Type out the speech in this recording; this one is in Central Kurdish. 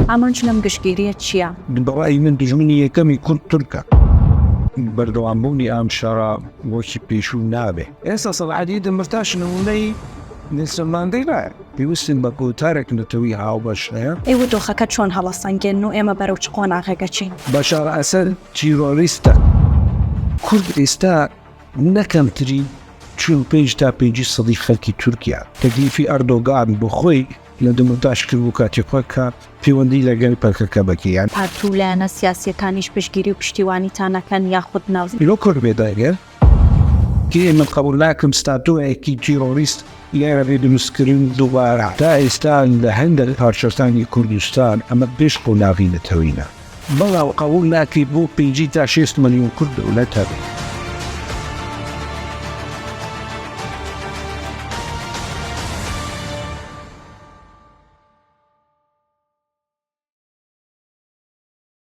ئامانج لەم گشتگیریە چییە؟ بەڕای من دژمنی یەکەمی کورد تورکە. بەردەوامبوونی ئەم شەڕە وەکی پێشوو نابێ. ئێستا سەلاحەدین دەمیرتاش نمونەی نێلسۆن ماندێلایە. پێویستن بە کۆتارێک نەتەوەی هاوبەش هەیە. ئێوە دۆخەکە چۆن هەڵەسەنگێن و ئێمە بەرەو چ قۆناغێکەچین؟ بەشار ئەسەد تیرۆریستە. کورد ئێستا نەکەمترین 45 تا 50 سەدی خەڵکی تورکیا. تەکلیفی ئەردۆغان بۆ خۆی لە دەمیرتاش کرد و کاتی خۆی کە پەیوەندی لەگەڵ پەرکەکە بکەیان. پارتوو لایەنە سیاسیەکانیش پشتگیری و پشتیوانیتان نەکەن یاخود ناوزی؟ ئیرۆ کورد بێداگەر کە ئێمە قبول ناکەم ستاتۆیەکی تیرۆریست لێرە دروستکردن دووبارە. تا ئێستا لە هەندێک پارچەکانی کوردستان ئەمە پێش قۆناغی نەتەوەینە. بەڵام قبول ناکەی بۆ 5 تا 6 ملیۆن کورد دەوڵەت هەبێت.